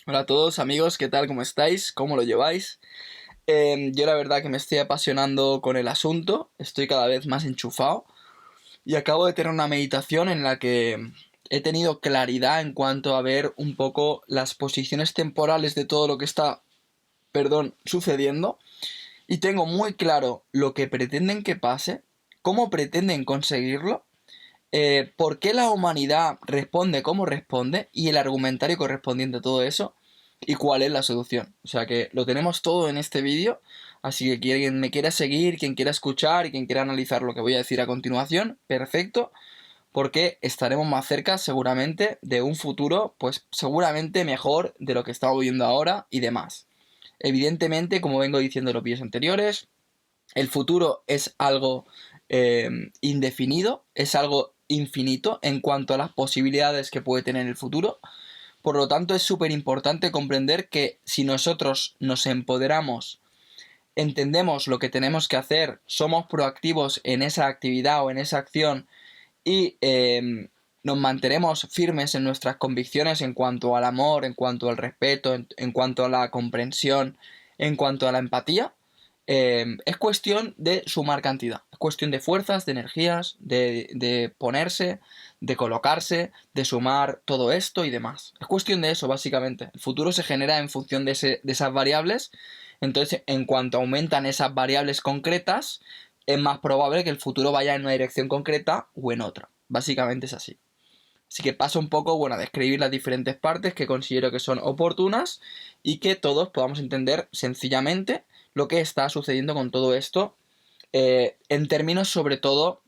Hola a todos amigos, ¿qué tal? ¿Cómo estáis? ¿Cómo lo lleváis? Yo la verdad que me estoy apasionando con el asunto, estoy cada vez más enchufado y acabo de tener una meditación en la que he tenido claridad en cuanto a ver un poco las posiciones temporales de todo lo que está, sucediendo, y tengo muy claro lo que pretenden que pase, cómo pretenden conseguirlo, por qué la humanidad responde como responde y el argumentario correspondiente a todo eso y cuál es la solución. O sea que lo tenemos todo en este vídeo, así que quien me quiera seguir, quien quiera escuchar y quien quiera analizar lo que voy a decir a continuación, perfecto, porque estaremos más cerca seguramente de un futuro, pues seguramente mejor de lo que estamos viendo ahora y demás. Evidentemente, como vengo diciendo en los vídeos anteriores, el futuro es algo indefinido, es algo infinito en cuanto a las posibilidades que puede tener el futuro. Por lo tanto, es súper importante comprender que si nosotros nos empoderamos, entendemos lo que tenemos que hacer, somos proactivos en esa actividad o en esa acción y nos mantenemos firmes en nuestras convicciones en cuanto al amor, en cuanto al respeto, en cuanto a la comprensión, en cuanto a la empatía, es cuestión de sumar cantidad, es cuestión de fuerzas, de energías, de ponerse, de colocarse, de sumar todo esto y demás. Es cuestión de eso, básicamente. El futuro se genera en función de esas variables. Entonces, en cuanto aumentan esas variables concretas, es más probable que el futuro vaya en una dirección concreta o en otra. Básicamente es así. Así que paso un poco, bueno, a describir las diferentes partes que considero que son oportunas y que todos podamos entender sencillamente lo que está sucediendo con todo esto, en términos sobre todo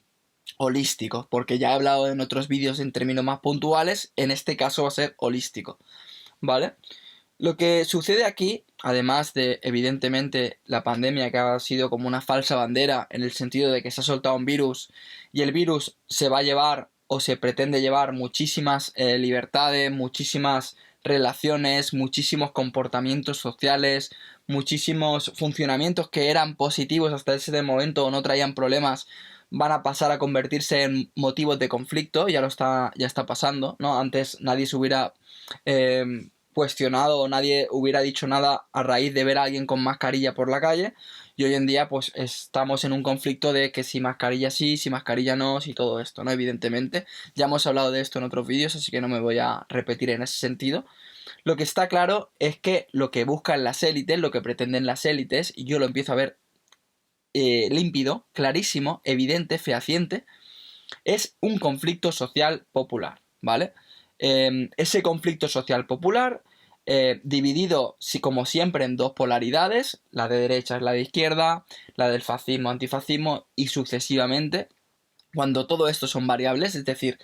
holísticos, porque ya he hablado en otros vídeos en términos más puntuales, en este caso va a ser holístico, ¿vale? Lo que sucede aquí, además de evidentemente la pandemia que ha sido como una falsa bandera en el sentido de que se ha soltado un virus y el virus se va a llevar o se pretende llevar muchísimas libertades, muchísimas relaciones, muchísimos comportamientos sociales, muchísimos funcionamientos que eran positivos hasta ese momento o no traían problemas, van a pasar a convertirse en motivos de conflicto, ya está pasando, ¿no? Antes nadie se hubiera eh, cuestionado o nadie hubiera dicho nada a raíz de ver a alguien con mascarilla por la calle, y hoy en día pues estamos en un conflicto de que si mascarilla sí, si mascarilla no, si todo esto, ¿no? Evidentemente, ya hemos hablado de esto en otros vídeos, así que no me voy a repetir en ese sentido. Lo que está claro es que lo que buscan las élites, lo que pretenden las élites, y yo lo empiezo a ver límpido, clarísimo, evidente, fehaciente, es un conflicto social popular, ¿vale? Ese conflicto social popular, dividido, como siempre, en dos polaridades, la de derecha es la de izquierda, la del fascismo, antifascismo y sucesivamente, cuando todo esto son variables, es decir,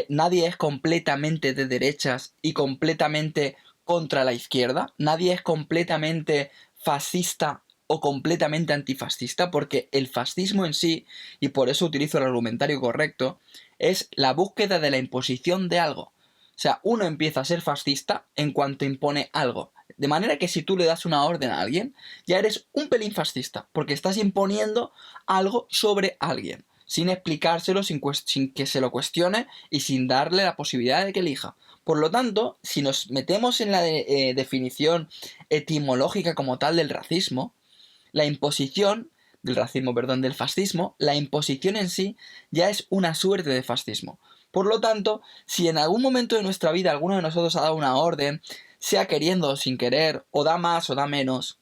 nadie es completamente de derechas y completamente contra la izquierda, nadie es completamente fascista o completamente antifascista, porque el fascismo en sí, y por eso utilizo el argumentario correcto, es la búsqueda de la imposición de algo. O sea, uno empieza a ser fascista en cuanto impone algo. De manera que si tú le das una orden a alguien, ya eres un pelín fascista, porque estás imponiendo algo sobre alguien sin explicárselo, sin que se lo cuestione y sin darle la posibilidad de que elija. Por lo tanto, si nos metemos en la definición etimológica como tal del racismo, la imposición, del racismo, perdón, del fascismo, la imposición en sí ya es una suerte de fascismo. Por lo tanto, si en algún momento de nuestra vida alguno de nosotros ha dado una orden, sea queriendo o sin querer, o da más o da menos,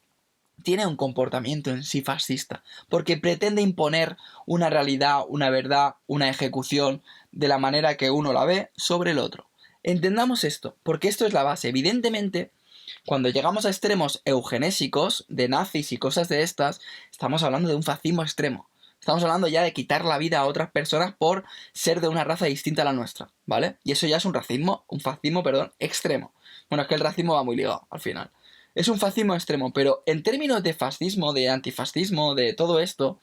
tiene un comportamiento en sí fascista, porque pretende imponer una realidad, una verdad, una ejecución de la manera que uno la ve sobre el otro. Entendamos esto, porque esto es la base. Evidentemente, cuando llegamos a extremos eugenésicos, de nazis y cosas de estas, estamos hablando de un fascismo extremo. Estamos hablando ya de quitar la vida a otras personas por ser de una raza distinta a la nuestra, ¿vale? Y eso ya es un fascismo, perdón, extremo. Bueno, es que el racismo va muy ligado, al final. Es un fascismo extremo, pero en términos de fascismo, de antifascismo, de todo esto,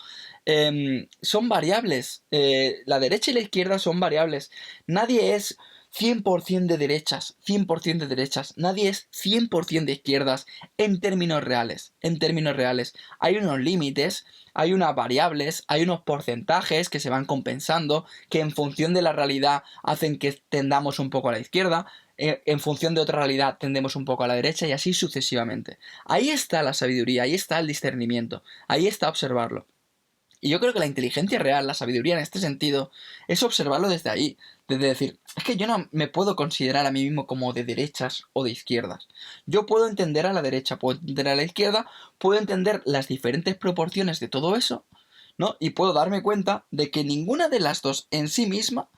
son variables. La derecha y la izquierda son variables. Nadie es 100% de derechas, 100% de derechas. Nadie es 100% de izquierdas en términos reales. En términos reales. Hay unos límites, hay unas variables, hay unos porcentajes que se van compensando, que en función de la realidad hacen que tendamos un poco a la izquierda. en función de otra realidad tendemos un poco a la derecha y así sucesivamente. Ahí está la sabiduría, ahí está el discernimiento, ahí está observarlo. Y yo creo que la inteligencia real, la sabiduría en este sentido, es observarlo desde ahí. Desde decir, es que yo no me puedo considerar a mí mismo como de derechas o de izquierdas. Yo puedo entender a la derecha, puedo entender a la izquierda, puedo entender las diferentes proporciones de todo eso, ¿no? Y puedo darme cuenta de que ninguna de las dos en sí misma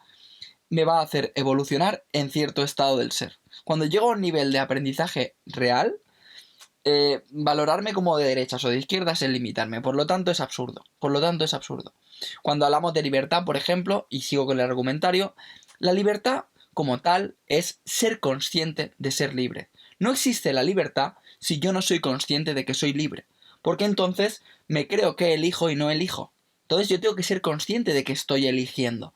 me va a hacer evolucionar en cierto estado del ser. Cuando llego a un nivel de aprendizaje real, valorarme como de derechas o de izquierdas es limitarme. Por lo tanto, es absurdo. Por lo tanto, es absurdo. Cuando hablamos de libertad, por ejemplo, y sigo con el argumentario, la libertad como tal es ser consciente de ser libre. No existe la libertad si yo no soy consciente de que soy libre. Porque entonces me creo que elijo y no elijo. Entonces yo tengo que ser consciente de que estoy eligiendo.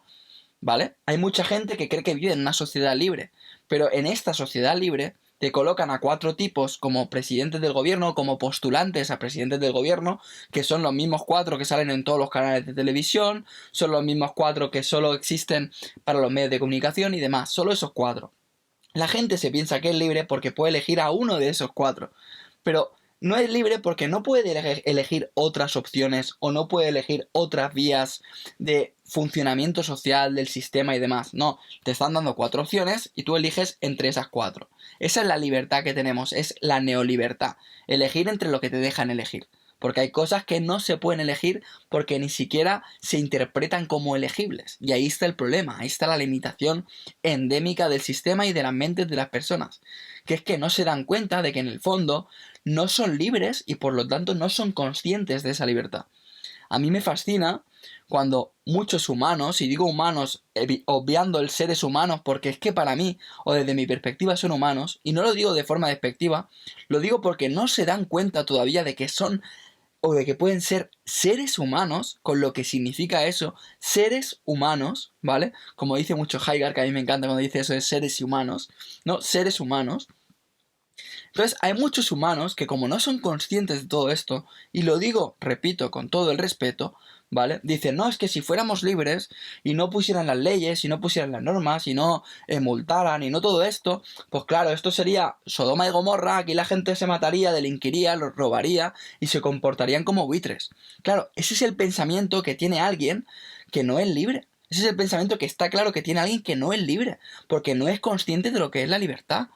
¿Vale? Hay mucha gente que cree que vive en una sociedad libre, pero en esta sociedad libre te colocan a 4 tipos como presidentes del gobierno, como postulantes a presidentes del gobierno, que son los mismos 4 que salen en todos los canales de televisión, son los mismos 4 que solo existen para los medios de comunicación y demás, solo esos 4. La gente se piensa que es libre porque puede elegir a uno de esos 4, pero no es libre porque no puede elegir otras opciones o no puede elegir otras vías de funcionamiento social del sistema y demás. No, te están dando 4 opciones y tú eliges entre esas 4. Esa es la libertad que tenemos, es la neolibertad. Elegir entre lo que te dejan elegir. Porque hay cosas que no se pueden elegir porque ni siquiera se interpretan como elegibles. Y ahí está el problema, ahí está la limitación endémica del sistema y de las mentes de las personas. Que es que no se dan cuenta de que en el fondo no son libres y por lo tanto no son conscientes de esa libertad. A mí me fascina cuando muchos humanos, y digo humanos obviando el seres humanos porque es que para mí, o desde mi perspectiva, son humanos, y no lo digo de forma despectiva, lo digo porque no se dan cuenta todavía de que son o de que pueden ser seres humanos, con lo que significa eso, seres humanos, ¿vale? Como dice mucho Heidegger, que a mí me encanta cuando dice eso de seres humanos, ¿no? Seres humanos. Entonces, hay muchos humanos que como no son conscientes de todo esto, y lo digo, repito, con todo el respeto, ¿vale? Dicen, no, es que si fuéramos libres y no pusieran las leyes, y no pusieran las normas, y no multaran, y no todo esto, pues claro, esto sería Sodoma y Gomorra, aquí la gente se mataría, delinquiría, los robaría, y se comportarían como buitres. Claro, ese es el pensamiento que tiene alguien que no es libre. Ese es el pensamiento que está claro que tiene alguien que no es libre, porque no es consciente de lo que es la libertad.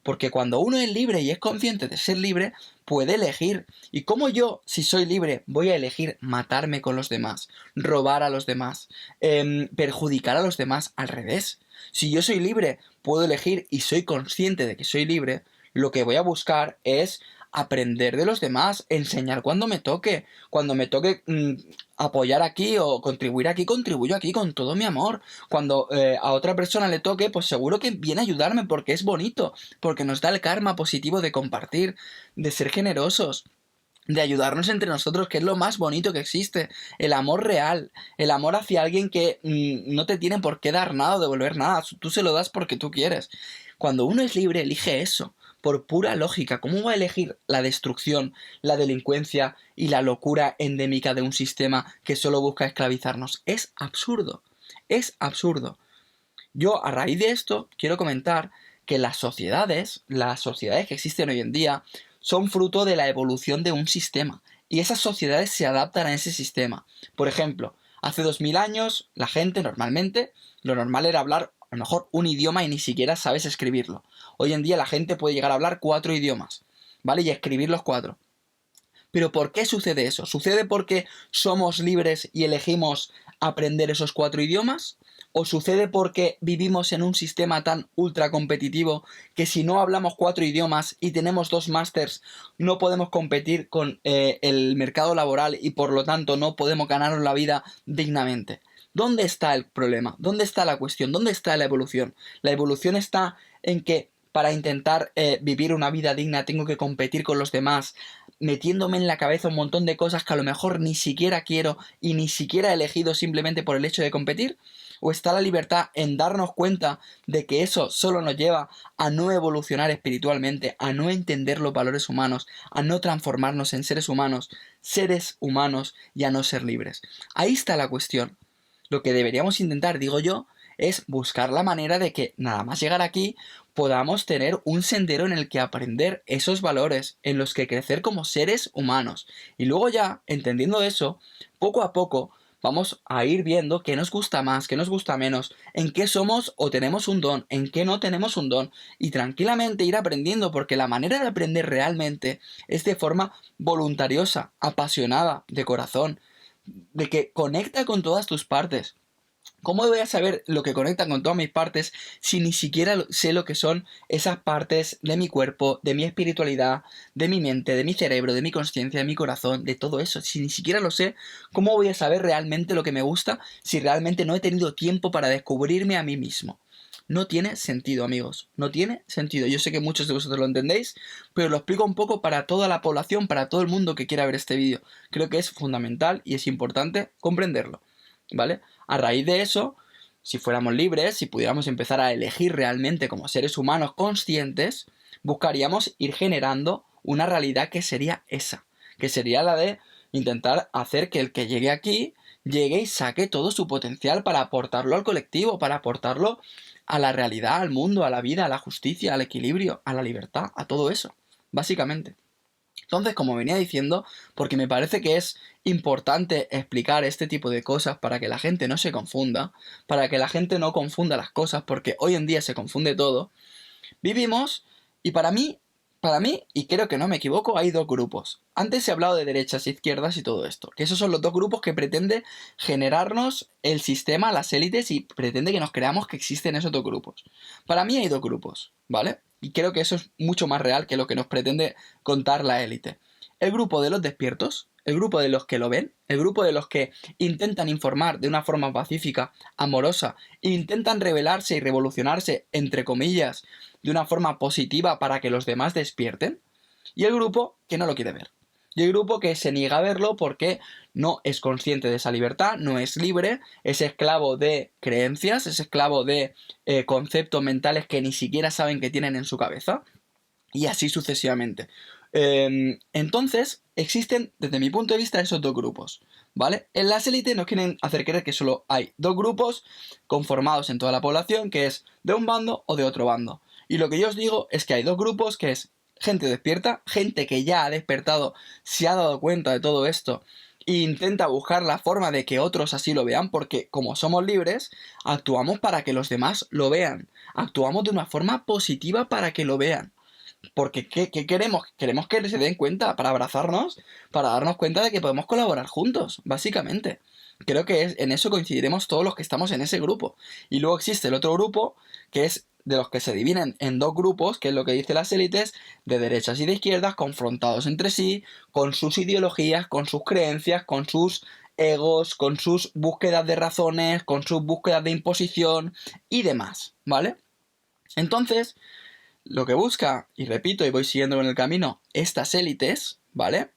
Porque cuando uno es libre y es consciente de ser libre, puede elegir. ¿Y cómo yo, si soy libre, voy a elegir matarme con los demás, robar a los demás, perjudicar a los demás? Al revés. Si yo soy libre, puedo elegir y soy consciente de que soy libre, lo que voy a buscar es aprender de los demás, enseñar cuando me toque apoyar aquí o contribuir aquí, contribuyo aquí con todo mi amor. Cuando a otra persona le toque, pues seguro que viene a ayudarme porque es bonito, porque nos da el karma positivo de compartir, de ser generosos, de ayudarnos entre nosotros, que es lo más bonito que existe, el amor real, el amor hacia alguien que no te tiene por qué dar nada o devolver nada, tú se lo das porque tú quieres. Cuando uno es libre, elige eso, por pura lógica. ¿Cómo va a elegir la destrucción, la delincuencia y la locura endémica de un sistema que solo busca esclavizarnos? Es absurdo, es absurdo. Yo, a raíz de esto, quiero comentar que las sociedades que existen hoy en día, son fruto de la evolución de un sistema. Y esas sociedades se adaptan a ese sistema. Por ejemplo, hace 2000 años, la gente normalmente, lo normal era hablar a lo mejor un idioma y ni siquiera sabes escribirlo. Hoy en día la gente puede llegar a hablar 4 idiomas, ¿vale? Y escribir los 4. Pero ¿por qué sucede eso? ¿Sucede porque somos libres y elegimos aprender esos 4 idiomas? ¿O sucede porque vivimos en un sistema tan ultra competitivo que si no hablamos 4 idiomas y tenemos 2 másters no podemos competir con el mercado laboral y por lo tanto no podemos ganarnos la vida dignamente? ¿Dónde está el problema? ¿Dónde está la cuestión? ¿Dónde está la evolución? La evolución está en que para intentar vivir una vida digna tengo que competir con los demás, metiéndome en la cabeza un montón de cosas que a lo mejor ni siquiera quiero y ni siquiera he elegido simplemente por el hecho de competir. ¿O está la libertad en darnos cuenta de que eso solo nos lleva a no evolucionar espiritualmente, a no entender los valores humanos, a no transformarnos en seres humanos y a no ser libres? Ahí está la cuestión. Lo que deberíamos intentar, digo yo, es buscar la manera de que nada más llegar aquí podamos tener un sendero en el que aprender esos valores, en los que crecer como seres humanos. Y luego ya, entendiendo eso, poco a poco vamos a ir viendo qué nos gusta más, qué nos gusta menos, en qué somos o tenemos un don, en qué no tenemos un don, y tranquilamente ir aprendiendo, porque la manera de aprender realmente es de forma voluntariosa, apasionada, de corazón, de que conecta con todas tus partes. ¿Cómo voy a saber lo que conecta con todas mis partes si ni siquiera sé lo que son esas partes de mi cuerpo, de mi espiritualidad, de mi mente, de mi cerebro, de mi consciencia, de mi corazón, de todo eso? Si ni siquiera lo sé, ¿cómo voy a saber realmente lo que me gusta si realmente no he tenido tiempo para descubrirme a mí mismo? No tiene sentido, amigos. No tiene sentido. Yo sé que muchos de vosotros lo entendéis, pero lo explico un poco para toda la población, para todo el mundo que quiera ver este vídeo. Creo que es fundamental y es importante comprenderlo, ¿vale? A raíz de eso, si fuéramos libres, si pudiéramos empezar a elegir realmente como seres humanos conscientes, buscaríamos ir generando una realidad que sería esa, que sería la de intentar hacer que el que llegue aquí llegue y saque todo su potencial para aportarlo al colectivo, para aportarlo a la realidad, al mundo, a la vida, a la justicia, al equilibrio, a la libertad, a todo eso, básicamente. Entonces, como venía diciendo, porque me parece que es importante explicar este tipo de cosas para que la gente no se confunda, para que la gente no confunda las cosas, porque hoy en día se confunde todo, vivimos, y para mí, y creo que no me equivoco, hay dos grupos. Antes he hablado de derechas e izquierdas y todo esto, que esos son los dos grupos que pretende generarnos el sistema, las élites, y pretende que nos creamos que existen esos dos grupos. Para mí hay dos grupos, ¿vale? Y creo que eso es mucho más real que lo que nos pretende contar la élite. El grupo de los despiertos, el grupo de los que lo ven, el grupo de los que intentan informar de una forma pacífica, amorosa, e intentan rebelarse y revolucionarse, entre comillas, de una forma positiva para que los demás despierten, y el grupo que no lo quiere ver. Y el grupo que se niega a verlo porque no es consciente de esa libertad, no es libre, es esclavo de creencias, es esclavo de conceptos mentales que ni siquiera saben que tienen en su cabeza, y así sucesivamente. Entonces, existen, desde mi punto de vista, esos dos grupos, ¿vale? En las élites nos quieren hacer creer que solo hay dos grupos conformados en toda la población, que es de un bando o de otro bando. Y lo que yo os digo es que hay dos grupos, que es gente despierta, gente que ya ha despertado, se ha dado cuenta de todo esto e intenta buscar la forma de que otros así lo vean, porque como somos libres, actuamos para que los demás lo vean, actuamos de una forma positiva para que lo vean. Porque ¿qué queremos? Queremos que se den cuenta, para abrazarnos, para darnos cuenta de que podemos colaborar juntos, básicamente. Creo que en eso coincidiremos todos los que estamos en ese grupo. Y luego existe el otro grupo, que es de los que se dividen en dos grupos, que es lo que dicen las élites, de derechas y de izquierdas, confrontados entre sí, con sus ideologías, con sus creencias, con sus egos, con sus búsquedas de razones, con sus búsquedas de imposición y demás, ¿vale? Entonces, lo que busca, y repito, y voy siguiendo en el camino, estas élites, ¿vale?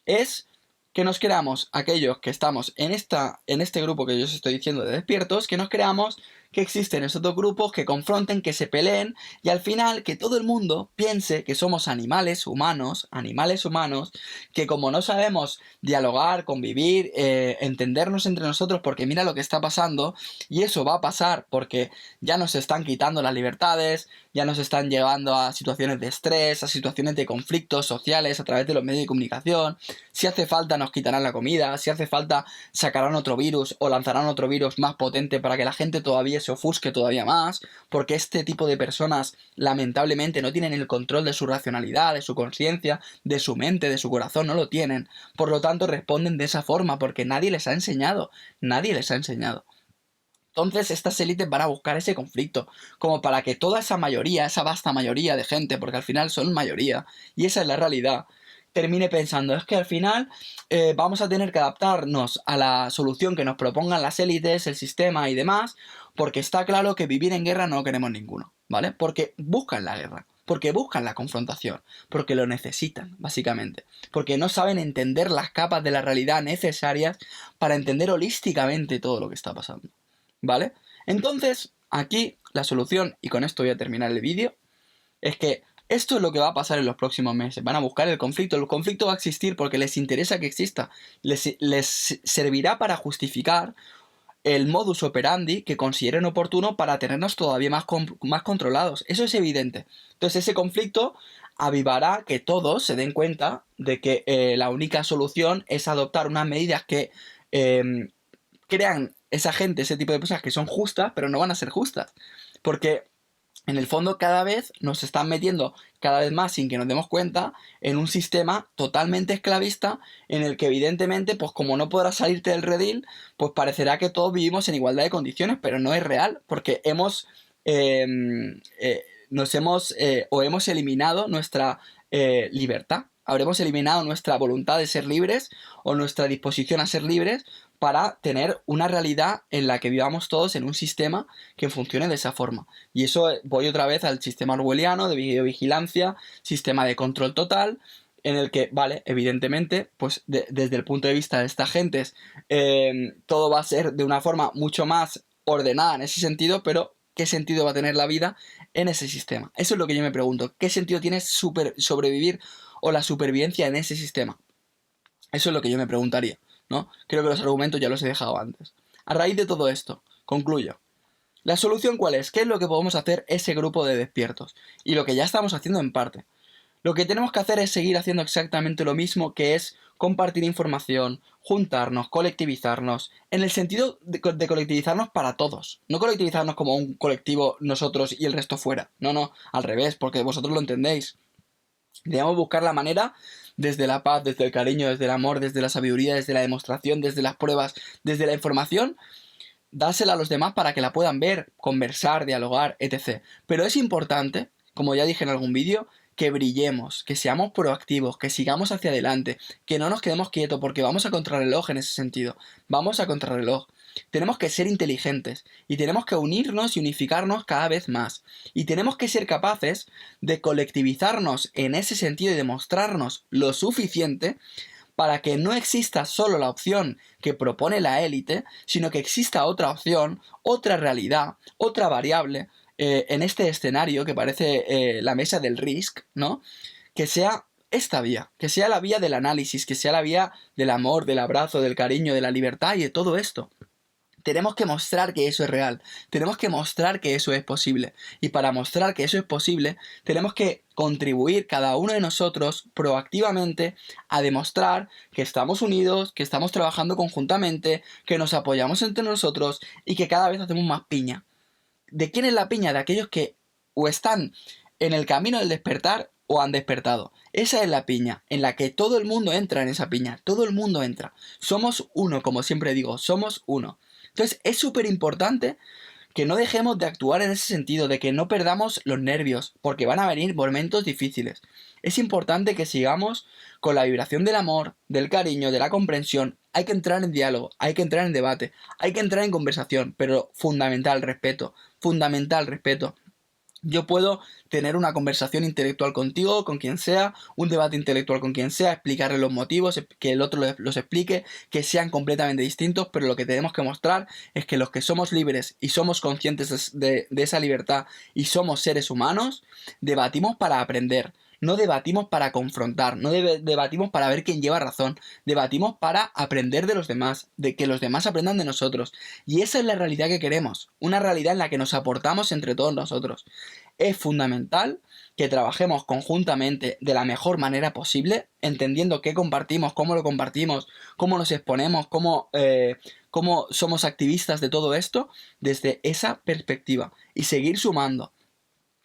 Es que nos creamos, aquellos que estamos en este grupo que yo os estoy diciendo de despiertos, que nos creamos que existen esos dos grupos que confronten, que se peleen, y al final que todo el mundo piense que somos animales humanos, que como no sabemos dialogar, convivir, entendernos entre nosotros, porque mira lo que está pasando, y eso va a pasar porque ya nos están quitando las libertades, ya nos están llevando a situaciones de estrés, a situaciones de conflictos sociales a través de los medios de comunicación. Si hace falta nos quitarán la comida, si hace falta sacarán otro virus o lanzarán otro virus más potente para que la gente todavía se ofusque todavía más, porque este tipo de personas lamentablemente no tienen el control de su racionalidad, de su conciencia, de su mente, de su corazón, no lo tienen. Por lo tanto responden de esa forma porque nadie les ha enseñado, nadie les ha enseñado. Entonces estas élites van a buscar ese conflicto, como para que toda esa mayoría, esa vasta mayoría de gente, porque al final son mayoría, y esa es la realidad, termine pensando, es que al final vamos a tener que adaptarnos a la solución que nos propongan las élites, el sistema y demás, porque está claro que vivir en guerra no queremos ninguno, ¿vale? Porque buscan la guerra, porque buscan la confrontación, porque lo necesitan, básicamente, porque no saben entender las capas de la realidad necesarias para entender holísticamente todo lo que está pasando, ¿vale? Entonces, aquí la solución, y con esto voy a terminar el vídeo, es que esto es lo que va a pasar en los próximos meses. Van a buscar el conflicto va a existir porque les interesa que exista, les servirá para justificar el modus operandi que consideren oportuno para tenernos todavía más controlados. Eso es evidente. Entonces ese conflicto avivará que todos se den cuenta de que la única solución es adoptar unas medidas que crean esa gente, ese tipo de personas que son justas, pero no van a ser justas. Porque en el fondo cada vez nos están metiendo cada vez más sin que nos demos cuenta en un sistema totalmente esclavista en el que evidentemente pues como no podrás salirte del redil pues parecerá que todos vivimos en igualdad de condiciones, pero no es real porque eh, hemos eliminado nuestra libertad, habremos eliminado nuestra voluntad de ser libres o nuestra disposición a ser libres para tener una realidad en la que vivamos todos en un sistema que funcione de esa forma. Y eso voy otra vez al sistema orwelliano de videovigilancia, sistema de control total, en el que, vale, evidentemente, pues desde el punto de vista de estas gentes, todo va a ser de una forma mucho más ordenada en ese sentido, pero ¿qué sentido va a tener la vida en ese sistema? Eso es lo que yo me pregunto. ¿Qué sentido tiene sobrevivir o la supervivencia en ese sistema? Eso es lo que yo me preguntaría, ¿no? Creo que los argumentos ya los he dejado antes. A raíz de todo esto, concluyo. ¿La solución cuál es? ¿Qué es lo que podemos hacer ese grupo de despiertos? Y lo que ya estamos haciendo en parte. Lo que tenemos que hacer es seguir haciendo exactamente lo mismo, que es compartir información, juntarnos, colectivizarnos, en el sentido de colectivizarnos para todos. No colectivizarnos como un colectivo nosotros y el resto fuera. No, no, al revés, porque vosotros lo entendéis. Debemos buscar la manera desde la paz, desde el cariño, desde el amor, desde la sabiduría, desde la demostración, desde las pruebas, desde la información, dársela a los demás para que la puedan ver, conversar, dialogar, etc. Pero es importante, como ya dije en algún vídeo, que brillemos, que seamos proactivos, que sigamos hacia adelante, que no nos quedemos quietos porque vamos a contrarreloj en ese sentido. Vamos a contrarreloj. Tenemos que ser inteligentes y tenemos que unirnos y unificarnos cada vez más. Y tenemos que ser capaces de colectivizarnos en ese sentido y demostrarnos lo suficiente para que no exista solo la opción que propone la élite, sino que exista otra opción, otra realidad, otra variable en este escenario que parece la mesa del Risk, ¿no? Que sea esta vía, que sea la vía del análisis, que sea la vía del amor, del abrazo, del cariño, de la libertad y de todo esto. Tenemos que mostrar que eso es real, tenemos que mostrar que eso es posible. Y para mostrar que eso es posible, tenemos que contribuir cada uno de nosotros proactivamente a demostrar que estamos unidos, que estamos trabajando conjuntamente, que nos apoyamos entre nosotros y que cada vez hacemos más piña. ¿De quién es la piña? De aquellos que o están en el camino del despertar o han despertado. Esa es la piña, en la que todo el mundo entra en esa piña, todo el mundo entra. Somos uno, como siempre digo, somos uno. Entonces es súper importante que no dejemos de actuar en ese sentido, de que no perdamos los nervios, porque van a venir momentos difíciles. Es importante que sigamos con la vibración del amor, del cariño, de la comprensión. Hay que entrar en diálogo, hay que entrar en debate, hay que entrar en conversación, pero fundamental respeto, fundamental respeto. Yo puedo tener una conversación intelectual contigo, con quien sea, un debate intelectual con quien sea, explicarle los motivos, que el otro los explique, que sean completamente distintos, pero lo que tenemos que mostrar es que los que somos libres y somos conscientes de esa libertad y somos seres humanos, debatimos para aprender. No debatimos para confrontar, no debatimos para ver quién lleva razón, debatimos para aprender de los demás, de que los demás aprendan de nosotros. Y esa es la realidad que queremos, una realidad en la que nos aportamos entre todos nosotros. Es fundamental que trabajemos conjuntamente de la mejor manera posible, entendiendo qué compartimos, cómo lo compartimos, cómo nos exponemos, cómo somos activistas de todo esto, desde esa perspectiva. Y seguir sumando.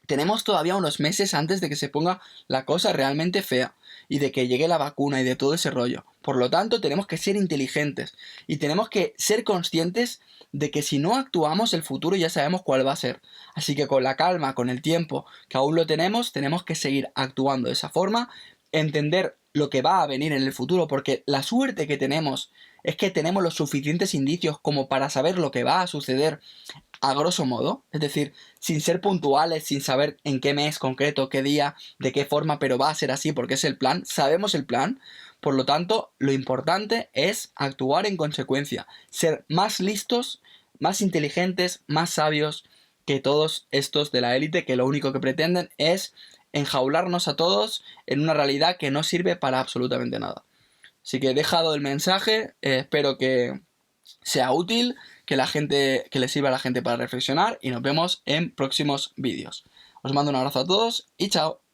Tenemos todavía unos meses antes de que se ponga la cosa realmente fea y de que llegue la vacuna y de todo ese rollo. Por lo tanto, tenemos que ser inteligentes y tenemos que ser conscientes de que si no actuamos, el futuro ya sabemos cuál va a ser. Así que con la calma, con el tiempo que aún lo tenemos que seguir actuando de esa forma, entender lo que va a venir en el futuro, porque la suerte que tenemos es que tenemos los suficientes indicios como para saber lo que va a suceder a grosso modo, es decir, sin ser puntuales, sin saber en qué mes concreto, qué día, de qué forma, pero va a ser así porque es el plan, sabemos el plan, por lo tanto, lo importante es actuar en consecuencia, ser más listos, más inteligentes, más sabios que todos estos de la élite que lo único que pretenden es enjaularnos a todos en una realidad que no sirve para absolutamente nada. Así que he dejado el mensaje, espero que sea útil, que le sirva a la gente para reflexionar y nos vemos en próximos vídeos. Os mando un abrazo a todos y chao.